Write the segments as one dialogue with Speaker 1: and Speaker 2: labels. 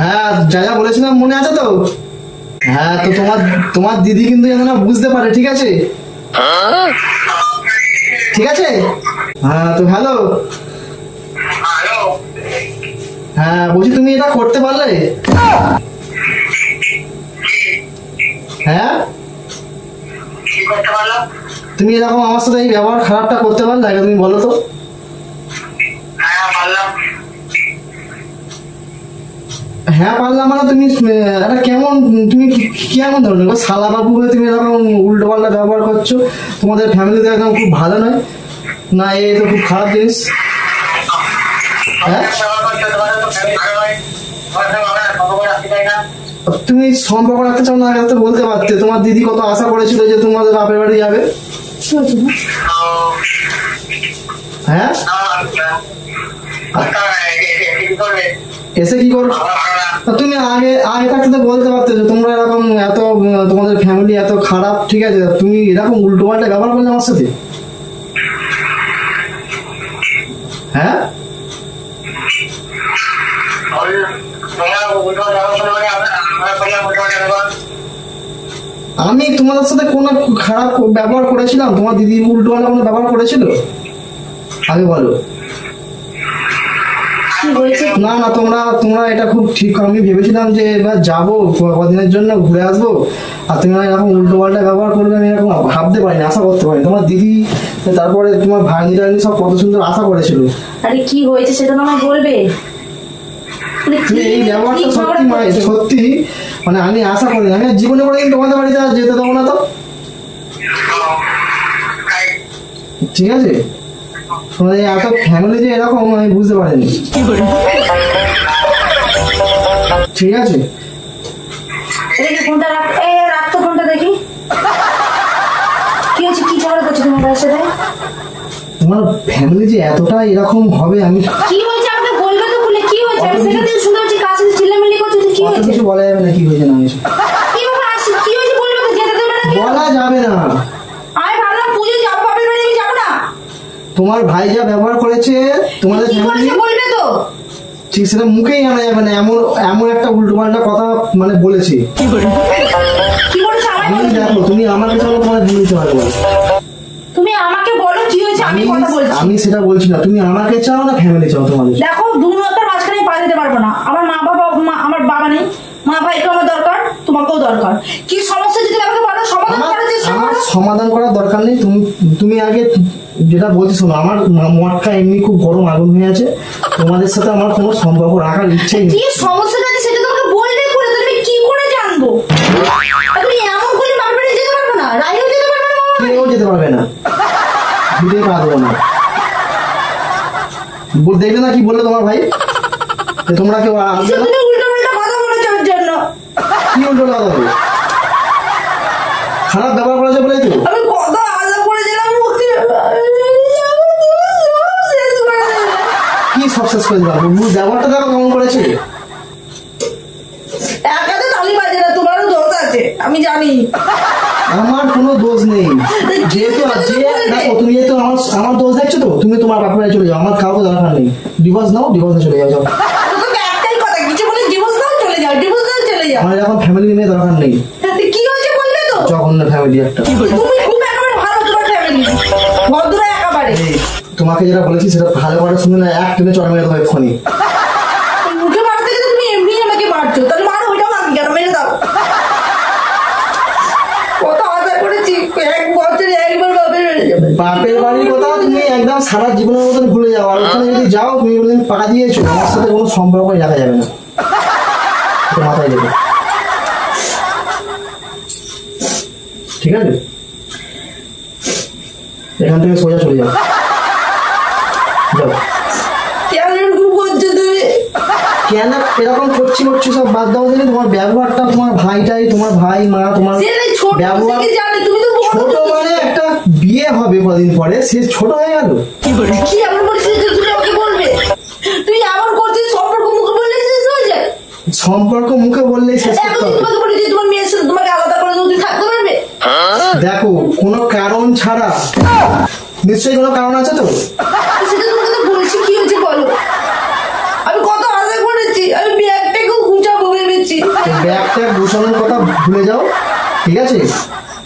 Speaker 1: হ্যাঁ যা যা বলেছিলাম মনে আছে তো? হ্যাঁ তো তোমার দিদি কিন্তু যেন না বুঝতে পারে, ঠিক আছে? ঠিক আছে। হ্যাঁ তো হ্যালো। হ্যাঁ বলছি তুমি এটা করতে পারলে? হ্যাঁ তুমি এরকম আমার সাথে এই ব্যবহার খারাপটা করতে পারলে? তুমি বলো তো। হ্যাঁ পারলাম মানে তুমি এটা কেমন, তুমি কেমন ধরনের শালা বাবু হয়ে তুমি এরকম উল্টো পাল্টা ব্যবহার করছো? তোমাদের ফ্যামিলিতে একদম খুব ভালো নয় না, এই তো খুব খারাপ জিনিস। হ্যাঁ তুমি সম্পর্ক রাখতে চাও না, আগে বলতে পারতে। তোমার দিদি কত আশা করেছিল যে তোমাদের বাপের বাড়ি যাবে। হ্যাঁ এসে কি করবে? তুমি আগে থাকতে তো বলতে পারতে যে তোমরা এরকম এত তোমাদের ফ্যামিলি এত খারাপ, ঠিক আছে? তুমি এরকম উল্টো পাল্টা ব্যবহার করলে আমার সাথে। হ্যাঁ আমি তোমাদের সাথে কোনো খারাপ ব্যবহার করেছিলাম? তোমার দিদি উল্টো পাল্টা কোনো ব্যবহার করেছিল? আগে বলো। না না তোমরা এটা খুব ঠিক। আমি ভেবেছিলাম যে এবার যাবো কদিনের জন্য ঘুরে আসবো, আর তুমি এরকম উল্টো পাল্টা ব্যবহার করবে আমি এরকম ভাবতে পারিনি, আশা করতে পারিনি। তোমার দিদি তারপরে তোমার ভাগ্নিরা সব কত সুন্দর আশা করেছিল।
Speaker 2: আরে কি হয়েছে সেটা না বলবে?
Speaker 1: এই ব্যবহারটা সত্যি সত্যি মানে আমি আশা করি আমি জীবনে করে তোমাদের বাড়িতে আর যেতে দেবো না তো, ঠিক আছে? এত ফ্যামিলি যে এরকম আমি বুঝতে পারিনি, ঠিক আছে? তোমার ফ্যামিলি যে এতটা এরকম হবে আমি
Speaker 2: কি হয়েছে আমাকে বলবে তো, খুলে কি হয়েছে? আমি সেটা দিয়ে শুনে হচ্ছে কাছে চিল্লামিল্লি করছিস, কি হয়েছে?
Speaker 1: কিছু বলা যাবে না কি হয়েছে না হয়েছে।
Speaker 2: কি বাবা আসছে, কি হয়েছে বলবে তো, যেতে দেবে না?
Speaker 1: বলা যাবে না।
Speaker 2: আমি ভাবলাম পুজো যাবো বাপের বাড়ি, আমি যাবো না।
Speaker 1: তোমার ভাই যা ব্যবহার করেছে তোমাদের ফ্যামিলি
Speaker 2: বলবে তো,
Speaker 1: ঠিক সেটা মুখেই আনা যাবে না। এমন একটা উল্টো পাল্টা কথা মানে বলেছি।
Speaker 2: কি বলেছে?
Speaker 1: দেখো তুমি আমাকে চাও তোমার বলতে পারবো, তুমি
Speaker 2: আমাকে বলো কি হয়েছে, আমি কথা বলছি।
Speaker 1: আমি সেটা বলছি না, তুমি আমাকে চাও না ফ্যামিলি চাও তোমাদের?
Speaker 2: দেখো দুটার মাঝখানে পা দিতে পারবো না। আমার মা বাবা, আমার বাবা নেই, মা ভাইকে আমার দরকার, তোমাকেও দরকার। কি সমস্যা যদি আমাকে বলো, সমাধান করার চেষ্টা করো।
Speaker 1: সমাধান করার দরকার নেই, তুমি আগে যেটা বলছি শোনো। আমার মটকা এমনি খুব গরম আগুন হয়ে আছে, তোমাদের সাথে আমার কোনো সম্পর্ক রাখার ইচ্ছেই নেই।
Speaker 2: কি সমস্যা আছে সেটা তোমাকে বললে করে, তুমি কি করে জানবো? তুমি এমন করে বাপের বাড়ি যেতে পারবে না, রাইও যেতে পারবে না,
Speaker 1: কেউ যেতে পারবে না, দিতে পারবো না। দেখলে না কি বললো তোমার ভাই, তোমরা কেউ আসবে না।
Speaker 2: উল্টো পাল্টা কথা বলেছে ওর জন্য।
Speaker 1: কি উল্টো কথা বলবে? খারাপ ব্যবহার করেছে বলেই তো।
Speaker 2: আমি কত আশা করেছিলাম,
Speaker 1: কি সব শেষ করে দিলাম। ব্যবহারটা দেখো কেমন করেছে।
Speaker 2: একাতে তালি বাজে না, তোমারও দোষ আছে আমি জানি।
Speaker 1: আমার কোনো দোষ নেই, যেহেতু দেখো তুমি যেহেতু আমার দোষ দেখছো তো, তুমি তোমার বাপের বাড়ি চলে যাও, আমার কাউকে দরকার নেই। ডিভোর্স নাও, ডিভোর্সে চলে যাও।
Speaker 2: একটাই কথা, কিছু বলে ডিভোর্স নাও, চলে যাও, ডিভোর্স নাও, চলে যাও।
Speaker 1: আমার এখন ফ্যামিলি নিয়ে দরকার নেই।
Speaker 2: কি হয়েছে বলবে তো?
Speaker 1: জঘন্য ফ্যামিলি একটা।
Speaker 2: তুমি খুব একেবারে ভালো, তোমার ফ্যামিলি ভদ্র একেবারে।
Speaker 1: তোমাকে যেটা বলেছি সেটা ভালো করে শুনে না, এক টেনে চড় মেরে দেবো এক্ষুনি।
Speaker 2: মুখে মারতে গেলে তুমি এমনি আমাকে মারছো, তাহলে মারো, ওইটাও মারবে কেন, মেরে দাও। কত আশা করেছি, এক বছরে একবার বাপের বাড়ি যাবে।
Speaker 1: বাপের বাড়ির কথা তুমি একদম সারা জীবনের মতন ভুলে যাও। আর ওখানে যদি যাও তুমি বললেন পাকা দিয়েছো, আমার সাথে কোনো সম্পর্কই রাখা যাবে না, মাথায় দেবে, ঠিক আছে? এখান থেকে সোজা চলে যাও।
Speaker 2: কেন এরকম করছো তুমি?
Speaker 1: কেন এরকম করছি সব বাদ দাও। তোমার ব্যবহারটা, তোমার ভাইটাই, তোমার ভাই মা তোমার ব্যবহার ছোট, মানে একটা বিয়ে হবে কদিন পরে, সে ছোট হয়ে গেল।
Speaker 2: কি এমন করছিস তুমি আমাকে বলবে? তুই এমন করছিস, সম্পর্ক মুখে বললে শেষ হয়ে যায়।
Speaker 1: সম্পর্ক মুখে বললেই শেষ করতে হবে।
Speaker 2: তোমাকে বলি যে তোমার মেয়ের সাথে তোমাকে আলাদা করে তুমি থাকতে পারবে?
Speaker 1: দেখো কোনো কারণ ছাড়া, নিশ্চয়ই কোনো কারণ আছে তো।
Speaker 2: সেটা তোমাকে তো বলছি, কি হয়েছে বলো? আমি কত আশা করেছি, আমি ব্যাগটাকেও গুছাবো
Speaker 1: ভুলে যাও, ঠিক আছে?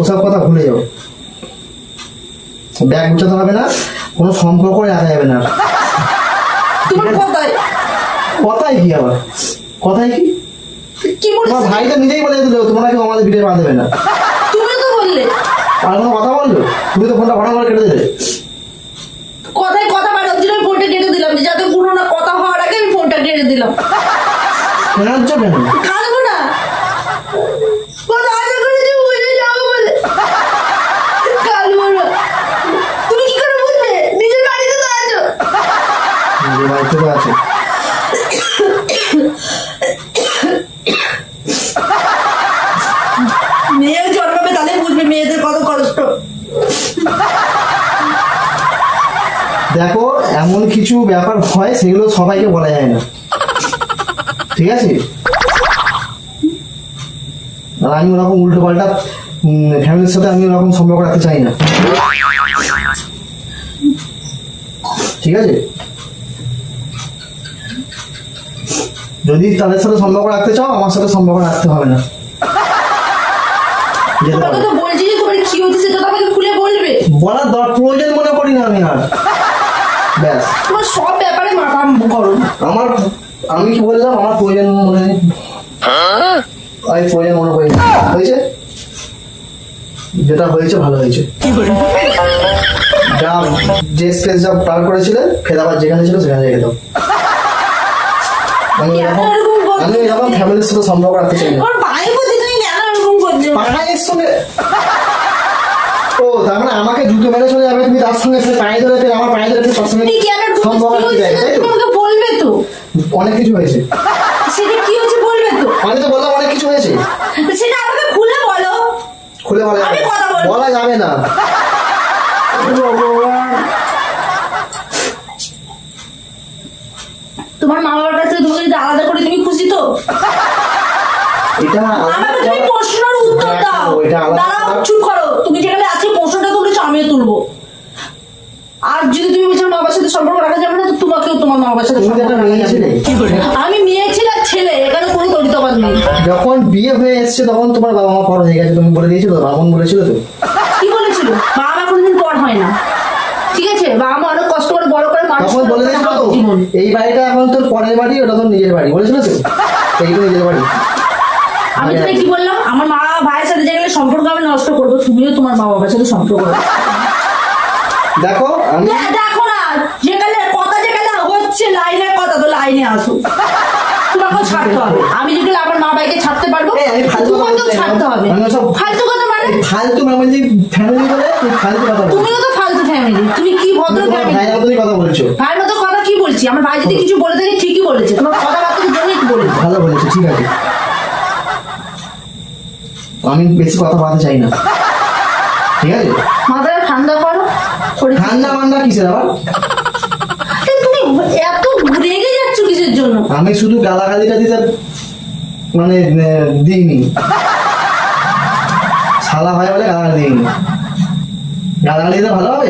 Speaker 1: ওসব কথা ভুলে যাও, ব্যাগ গুছাতে হবে না, কোনো সম্পর্ক রাখা যাবে না।
Speaker 2: তোমার কথায়
Speaker 1: কথাই কি আবার, কথাই কি?
Speaker 2: কি বলছো?
Speaker 1: তোমার ভাইটা নিজেই বলে দিল তোমরা কেউ আমাদের ভিডিও পা দেবে না।
Speaker 2: তুমি তো বললে।
Speaker 1: আর কোনো কথা বললো? তুমি তো ফোনটা ঘটনা করে কেটে দিলে।
Speaker 2: কথায় কথা বাড়ার জন্য আমি ফোনটা কেটে দিলাম, যে যাতে কোনো না কথা হওয়ার আগে আমি ফোনটা কেটে দিলাম।
Speaker 1: কেনাচ্ছ কেন?
Speaker 2: কাঁদবো না, কথা আশা করেছি বুঝে যাবো বলে কাঁদবো না। তুমি কি করে বুঝবে? নিজের বাড়িতে তো আছো।
Speaker 1: নিজের বাড়িতে তো আছে।
Speaker 2: মেয়ে জন্মাবে তাহলে বুঝবে মেয়েদের কত কষ্ট।
Speaker 1: দেখো, এমন কিছু ব্যাপার হয় সেগুলো সবাইকে বলা যায় না, ঠিক আছে? আর আমি ওরকম উল্টো পাল্টা ফ্যামিলির সাথে আমি ওরকম সম্পর্ক রাখতে চাই না, ঠিক আছে? যদি তাদের সাথে সম্পর্ক রাখতে চাও আমার সাথে সম্পর্ক রাখতে হবে না। যেতে
Speaker 2: তোমাকে
Speaker 1: পারো।
Speaker 2: তো বলছি যে তোমার কি হচ্ছে সেটা তো আমাকে খুলে বলবে।
Speaker 1: বলার প্রয়োজন মনে করি না আমি আর, ব্যাস।
Speaker 2: তোমার সব ব্যাপারে মাথা করো।
Speaker 1: আমি কি বললাম? আমার প্রয়োজন মনে নেই, আমি প্রয়োজন মনে করি না। হয়েছে, যেটা হয়েছে ভালো হয়েছে। যা যে স্পেস যা পার করেছিলে ফের আবার যেখানে ছিল সেখানে রেখে দাও। আমি এরকম ফ্যামিলির সাথে সম্পর্ক রাখতে চাই না।
Speaker 2: ওর ভাই বলছে তুমি কেন এরকম করছো?
Speaker 1: পাড়ায়ের সঙ্গে ও তার মানে আমাকে জুতো মেরে চলে যাবে, তুমি তার সঙ্গে পায়ে ধরে আমার পায়ে ধরে তার সঙ্গে
Speaker 2: তুমি কেন
Speaker 1: সম্পর্ক রাখতে চাই, তাই তো?
Speaker 2: তুমি আমাকে বলবে তো
Speaker 1: অনেক কিছু হয়েছে,
Speaker 2: সেটা কি হচ্ছে বলবে তো।
Speaker 1: আমি তো বললাম অনেক কিছু হয়েছে,
Speaker 2: সেটা আমাকে খুলে বলো।
Speaker 1: খুলে বলা
Speaker 2: আমি কথা বলবো।
Speaker 1: বলা যাবে না।
Speaker 2: তোমার মা বাবার কাছে তোমাকে যদি আলাদা করে তুমি খুশি তো?
Speaker 1: এটা
Speaker 2: আমাকে তুমি প্রশ্নের উত্তর দাও।
Speaker 1: এটা আলাদা।
Speaker 2: দাঁড়াও, চুপ করো। তুমি যেখানে আজকে প্রশ্নটা তুলেছো আমিও তুলবো। আর যদি তুমি বলছো মা বাবার সাথে সম্পর্ক রাখা যাবে না, তো তোমাকেও তোমার মা বাবার সাথে
Speaker 1: তুমি তো
Speaker 2: সম্পর্ক
Speaker 1: একটা
Speaker 2: রাখা
Speaker 1: মেয়ে
Speaker 2: যাবে
Speaker 1: ছিলে।
Speaker 2: না। আমি মেয়ে ছিল আর ছেলে, এখানে কোনো তরিতবাদ নেই।
Speaker 1: যখন বিয়ে হয়ে এসছে তখন তোমার বাবা মা পর হয়ে গেছে, তুমি বলে দিয়েছো তো, বামন বলেছিল তো।
Speaker 2: কি বলেছিল? বাবা মা কোনোদিন পর হয় না, ঠিক আছে? বাবা মা অনেক কষ্ট করে বড় করে মানুষ
Speaker 1: তখন বলে দিয়েছিল তো
Speaker 2: জীবন।
Speaker 1: এই বাড়িটা এখন তোর পরের বাড়ি, ওটা তোর নিজের বাড়ি, বলেছিল তো এইটা নিজের বাড়ি।
Speaker 2: আমি তোকে কি বললাম? আমার মা ভাইয়ের সাথে যেগুলো সম্পর্ক আমি নষ্ট করবো, তুমিও তোমার মা বাবার সাথে সম্পর্ক রাখো।
Speaker 1: দেখো আমি
Speaker 2: দেখো না, যেখানে কথা যেখানে হচ্ছে লাইনের কথা, তো লাইনে আসো। তোমাকেও ছাড়তে হবে। আমি যেগুলো আমার মা ভাইকে ছাড়তে পারবো,
Speaker 1: আমি ফালতু কথা
Speaker 2: তোমাকেও
Speaker 1: বলতে চাই না।
Speaker 2: ছাড়তে হবে।
Speaker 1: আমি ওসব
Speaker 2: ফালতু কথা মানে?
Speaker 1: ফালতু ফ্যামিলি ফ্যামিলি বলে তুমি ফালতু কথা বলো।
Speaker 2: তুমিও তো ফালতু ফ্যামিলি। তুমি কি ভদ্র
Speaker 1: তোমার
Speaker 2: ফ্যামিলি?
Speaker 1: ভাইয়ের মতনই কথা বলছো।
Speaker 2: ভাইয়ের মতো কথা কি বলছি? আমার ভাই যদি কিছু বলে থাকে ঠিকই বলেছে, তোমার কথাবার্তার জন্যই বলেছে।
Speaker 1: ভালো বলেছো, ঠিক আছে। আমি বেশি কথা বলতে চাই না, ঠিক আছে?
Speaker 2: মাথাটা ঠান্ডা করো। শরীর-
Speaker 1: ঠান্ডা মান্ডা কিসের আবার?
Speaker 2: তুমি এত রেগে যাচ্ছ কিসের জন্য?
Speaker 1: আমি শুধু গালাগালিটা দিতে মানে দিইনি, শালা হয় বলে গালাগালি দিইনি। গালাগালি দিতে ভালো হবে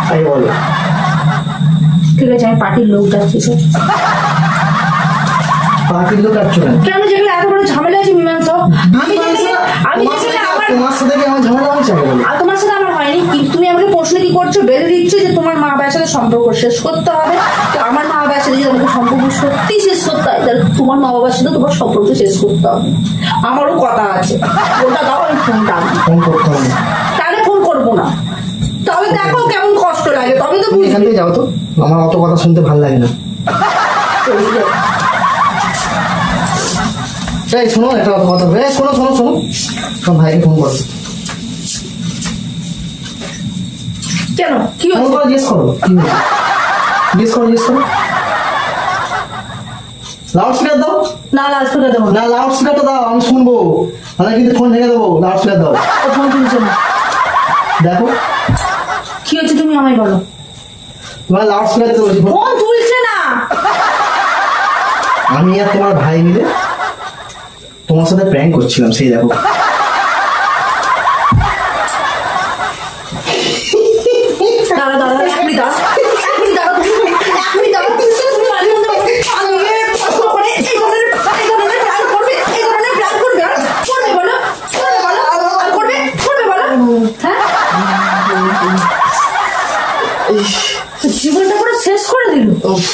Speaker 1: তাই বলো।
Speaker 2: ঠিক আছে, আমি পার্টির লোক যাচ্ছি সব।
Speaker 1: পার্টির লোক কাটছো কেন?
Speaker 2: কেন যেগুলো এত বড় ঝামেলা আছে মীমাংসা? আমি যেখানে আমার
Speaker 1: তোমার সাথে কি আমার ঝামেলা হয়েছে?
Speaker 2: আর তোমার সাথে আমার হয়নি। কিন্তু তুমি আমাকে প্রশ্ন কি করছো? বেঁধে দিচ্ছ যে তোমার মা বাবার সাথে সম্পর্ক শেষ করতে হবে। তো আমার মা বাবার সাথে যদি আমাকে সম্পর্ক সত্যি শেষ করতে হয়, তাহলে তোমার মা বাবার সাথে তোমার সম্পর্ক শেষ করতে হবে। আমারও কথা আছে, ওটা দাও, আমি ফোনটা আনবো।
Speaker 1: ফোন করতে হবে।
Speaker 2: তাহলে ফোন করবো না। তবে দেখো কেমন কষ্ট লাগে, তবে তো
Speaker 1: তুমি এখান থেকে যাও তো, আমার অত কথা শুনতে ভালো লাগে না।
Speaker 2: বুঝবে।
Speaker 1: এই শোনো, একটা কথা, শোনো শোনো শোনো, তোমার ভাইকে ফোন করো।
Speaker 2: কেন? কি
Speaker 1: ফোন
Speaker 2: হয়েছে?
Speaker 1: করে জিজ্ঞেস করো কি হয়েছে, জিজ্ঞেস করো, জিজ্ঞেস করো। লাউড স্পিকার দাও।
Speaker 2: না, লাস্ট করে দেবো না।
Speaker 1: না, লাউড স্পিকারটা দাও, আমি শুনবো, আমি কিন্তু ফোন ভেঙে দেবো। লাউড স্পিকার দাও।
Speaker 2: ও ফোন তুলছে না।
Speaker 1: দেখো
Speaker 2: কি হচ্ছে তুমি আমায় বলো।
Speaker 1: তোমার লাউড স্পিকার দিতে বলছি।
Speaker 2: ফোন তুলছে না।
Speaker 1: আমি আর তোমার ভাই মিলে তোমার সাথে প্র্যাঙ্ক করছিলাম, সেই দেখো।
Speaker 2: দাঁড়া দাঁড়া, এক মিনিট দাঁড়া, এক মিনিট দাঁড়া, এক মিনিট দাঁড়া। তুমি মাঝে মধ্যে আমাকে কষ্ট করে এই ধরনের প্ল্যান করবে, এই ধরনের প্ল্যান জীবনটা পুরো শেষ করে দিল।
Speaker 1: উফ।